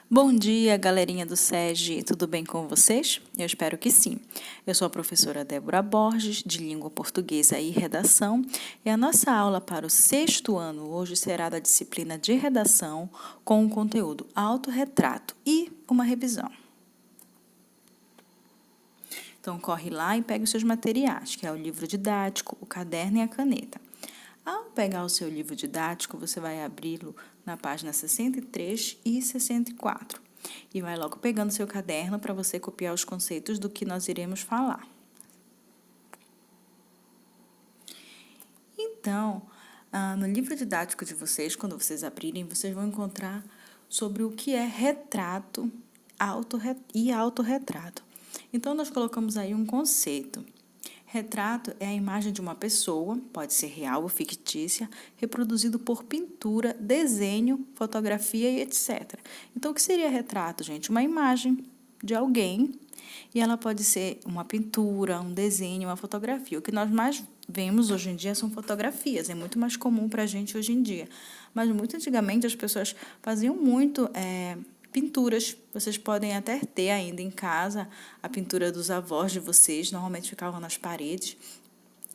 Bom dia, galerinha do SEGI, tudo bem com vocês? Eu espero que sim. Eu sou a professora Débora Borges, de Língua Portuguesa e Redação, e a nossa aula para o 6º ano hoje será da disciplina de Redação, com o conteúdo Autorretrato e uma revisão. Então, corre lá e pega os seus materiais, que é o livro didático, o caderno e a caneta. Ao pegar o seu livro didático, você vai abri-lo na página 63 e 64. E vai logo pegando seu caderno para você copiar os conceitos do que nós iremos falar. Então, no livro didático de vocês, quando vocês abrirem, vocês vão encontrar sobre o que é retrato e autorretrato. Então, nós colocamos aí um conceito. Retrato é a imagem de uma pessoa, pode ser real ou fictícia, reproduzido por pintura, desenho, fotografia e etc. Então, o que seria retrato, gente? Uma imagem de alguém e ela pode ser uma pintura, um desenho, uma fotografia. O que nós mais vemos hoje em dia são fotografias, é muito mais comum para a gente hoje em dia. Mas muito antigamente as pessoas faziam muito pinturas. Vocês podem até ter ainda em casa a pintura dos avós de vocês, normalmente ficavam nas paredes.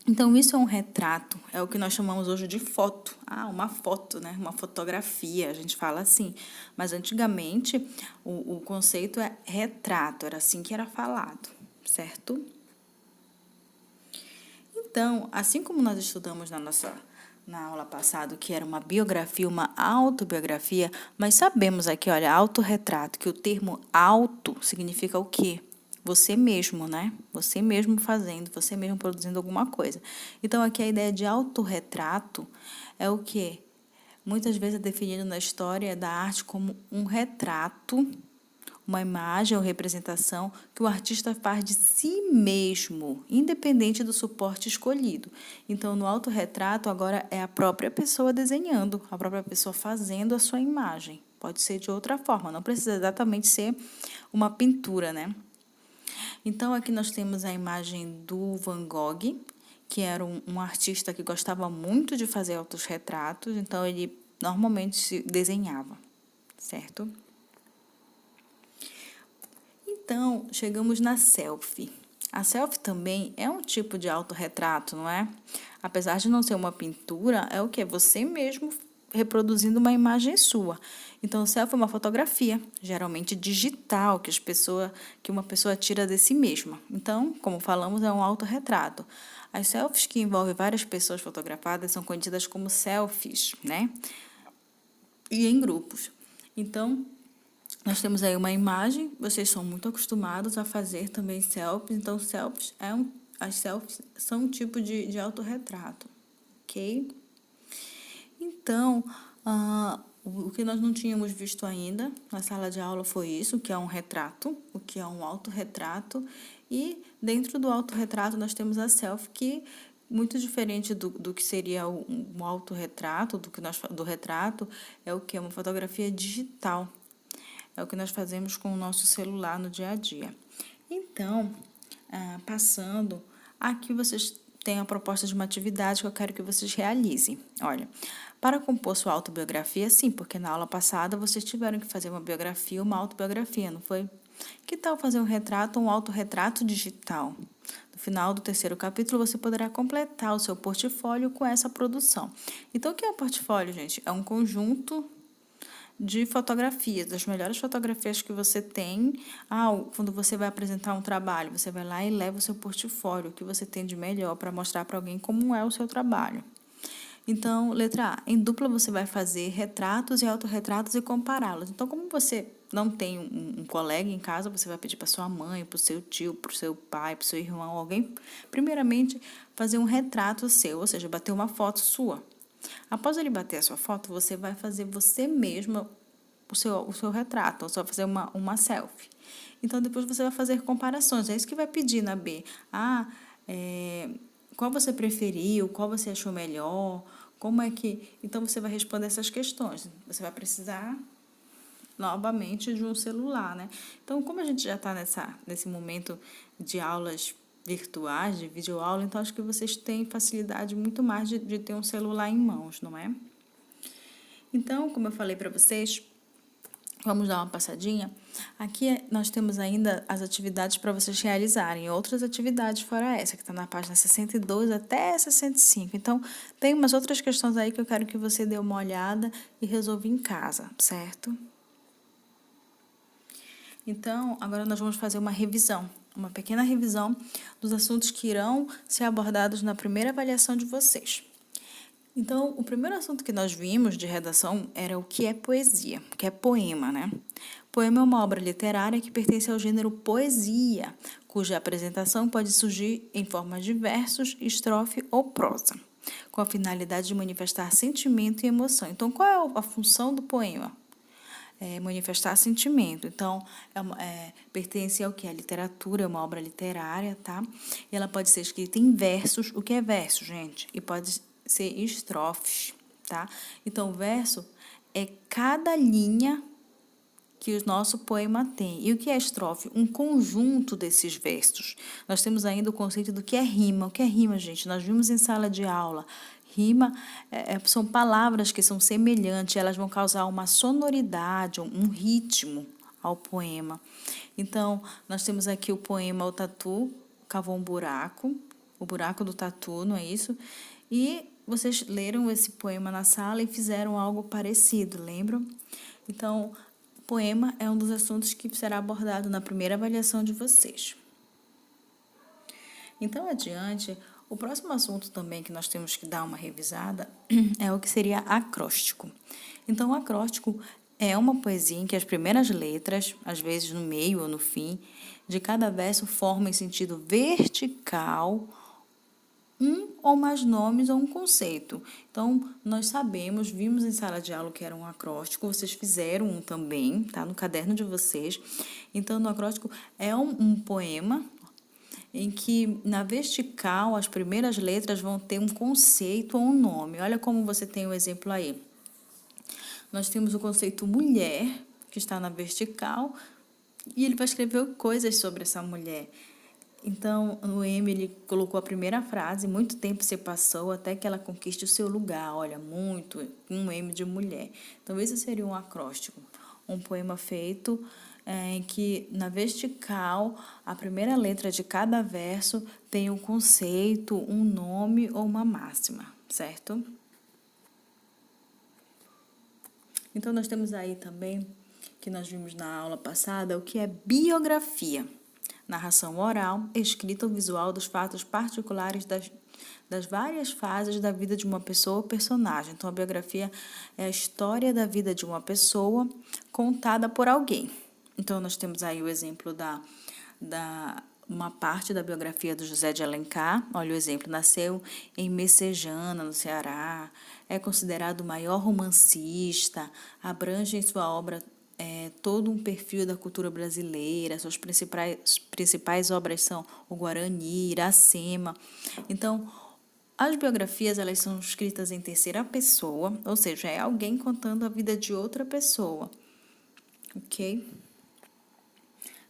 Então, isso é um retrato, é o que nós chamamos hoje de foto. Uma foto, né? Uma fotografia, a gente fala assim. Mas antigamente o conceito é retrato, era assim que era falado, certo? Então, assim como nós estudamos na aula passada, que era uma biografia, uma autobiografia, mas sabemos aqui, olha, autorretrato, que o termo auto significa o quê? Você mesmo, né? Você mesmo fazendo, você mesmo produzindo alguma coisa. Então, aqui a ideia de autorretrato é o quê? Muitas vezes é definido na história da arte como um retrato, uma imagem ou representação que o artista faz de si mesmo, independente do suporte escolhido. Então, no autorretrato, agora é a própria pessoa desenhando, a própria pessoa fazendo a sua imagem. Pode ser de outra forma, não precisa exatamente ser uma pintura, né? Então, aqui nós temos a imagem do Van Gogh, que era um artista que gostava muito de fazer autorretratos, então ele normalmente se desenhava, certo? Então, chegamos na selfie. A selfie também é um tipo de autorretrato, não é? Apesar de não ser uma pintura, é o que? Você mesmo reproduzindo uma imagem sua. Então, selfie é uma fotografia, geralmente digital, que uma pessoa tira de si mesma. Então, como falamos, é um autorretrato. As selfies que envolvem várias pessoas fotografadas são conhecidas como selfies, né? E em grupos. Então, nós temos aí uma imagem, vocês são muito acostumados a fazer também selfies, então as selfies são um tipo de autorretrato, ok? Então, o que nós não tínhamos visto ainda na sala de aula foi isso, o que é um retrato, o que é um autorretrato, e dentro do autorretrato nós temos a selfie, que muito diferente do que seria um autorretrato, do retrato, é o que? É uma fotografia digital. É o que nós fazemos com o nosso celular no dia a dia. Então, passando, aqui vocês têm a proposta de uma atividade que eu quero que vocês realizem. Olha, para compor sua autobiografia, sim, porque na aula passada vocês tiveram que fazer uma biografia, uma autobiografia, não foi? Que tal fazer um retrato, um autorretrato digital? No final do 3º capítulo, você poderá completar o seu portfólio com essa produção. Então, o que é o portfólio, gente? É um conjunto de fotografias, das melhores fotografias que você tem. Quando você vai apresentar um trabalho, você vai lá e leva o seu portfólio, o que você tem de melhor para mostrar para alguém como é o seu trabalho. Então, letra A, em dupla você vai fazer retratos e autorretratos e compará-los. Então, como você não tem um colega em casa, você vai pedir para sua mãe, para o seu tio, para o seu pai, para o seu irmão, alguém, primeiramente, fazer um retrato seu, ou seja, bater uma foto sua. Após ele bater a sua foto, você vai fazer você mesma o seu retrato, você vai fazer uma selfie. Então, depois você vai fazer comparações. É isso que vai pedir na B. Qual você preferiu? Qual você achou melhor? Como é que... Então, você vai responder essas questões. Você vai precisar, novamente, de um celular, né? Então, como a gente já está nesse momento de aulas virtuais, de videoaula, então acho que vocês têm facilidade muito mais de ter um celular em mãos, não é? Então, como eu falei para vocês, Vamos dar uma passadinha? Aqui nós temos ainda as atividades para vocês realizarem, outras atividades fora essa, que está na página 62 até 65. Então, tem umas outras questões aí que eu quero que você dê uma olhada e resolva em casa, certo? Então, agora nós vamos fazer uma revisão, uma pequena revisão dos assuntos que irão ser abordados na primeira avaliação de vocês. Então, o primeiro assunto que nós vimos de redação era o que é poesia, o que é poema, né? Poema é uma obra literária que pertence ao gênero poesia, cuja apresentação pode surgir em formas de versos, estrofe ou prosa, com a finalidade de manifestar sentimento e emoção. Então, qual é a função do poema? Manifestar sentimento. Então, pertence ao que? A literatura, é uma obra literária, tá? E ela pode ser escrita em versos. O que é verso, gente? E pode ser estrofes, tá? Então, verso é cada linha que o nosso poema tem. E o que é estrofe? Um conjunto desses versos. Nós temos ainda o conceito do que é rima. O que é rima, gente? Nós vimos em sala de aula. Rima são palavras que são semelhantes, elas vão causar uma sonoridade, um ritmo ao poema. Então, nós temos aqui o poema O Tatu Cavou um Buraco, o buraco do tatu, não é isso? E vocês leram esse poema na sala e fizeram algo parecido, lembram? Então, poema é um dos assuntos que será abordado na primeira avaliação de vocês. Então, adiante, o próximo assunto também que nós temos que dar uma revisada é o que seria acróstico. Então, o acróstico é uma poesia em que as primeiras letras, às vezes no meio ou no fim, de cada verso formam em sentido vertical um ou mais nomes ou um conceito. Então, nós sabemos, vimos em sala de aula que era um acróstico, vocês fizeram um também, tá? No caderno de vocês. Então, no acróstico é um poema em que na vertical as primeiras letras vão ter um conceito ou um nome. Olha como você tem o exemplo aí. Nós temos o conceito mulher, que está na vertical, e ele vai escrever coisas sobre essa mulher. Então, no M, ele colocou a primeira frase, muito tempo se passou até que ela conquiste o seu lugar. Olha, muito, um M de mulher. Então, esse seria um acróstico. Um poema feito em que, na vertical, a primeira letra de cada verso tem um conceito, um nome ou uma máxima, certo? Então, nós temos aí também, que nós vimos na aula passada, o que é biografia. Narração oral, escrita ou visual dos fatos particulares das várias fases da vida de uma pessoa ou personagem. Então, a biografia é a história da vida de uma pessoa contada por alguém. Então, nós temos aí o exemplo uma parte da biografia do José de Alencar. Olha o exemplo, nasceu em Messejana, no Ceará, é considerado o maior romancista, abrange em sua obra todo um perfil da cultura brasileira, suas principais obras são o Guarani, Iracema. Então, as biografias, elas são escritas em terceira pessoa, ou seja, é alguém contando a vida de outra pessoa, ok?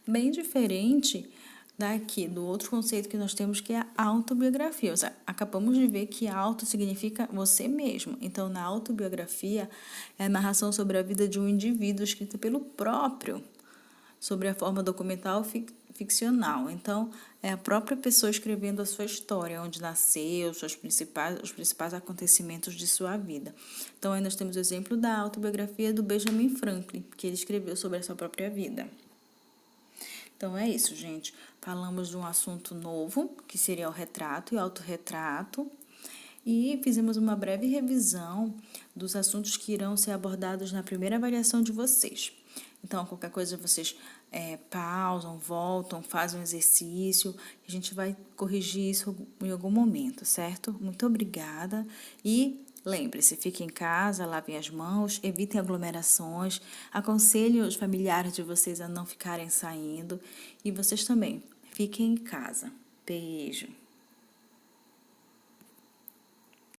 Bem diferente daqui, do outro conceito que nós temos, que é a autobiografia. Ou seja, acabamos de ver que auto significa você mesmo. Então, na autobiografia, é a narração sobre a vida de um indivíduo escrita pelo próprio, sobre a forma documental ficcional. Então, é a própria pessoa escrevendo a sua história, onde nasceu, os principais acontecimentos de sua vida. Então, aí nós temos o exemplo da autobiografia do Benjamin Franklin, que ele escreveu sobre a sua própria vida. Então, é isso, gente. Falamos de um assunto novo, que seria o retrato e o autorretrato, e fizemos uma breve revisão dos assuntos que irão ser abordados na primeira avaliação de vocês. Então, qualquer coisa vocês pausam, voltam, fazem um exercício, a gente vai corrigir isso em algum momento, certo? Muito obrigada e lembre-se, fiquem em casa, lavem as mãos, evitem aglomerações, aconselhem os familiares de vocês a não ficarem saindo e vocês também, fiquem em casa. Beijo!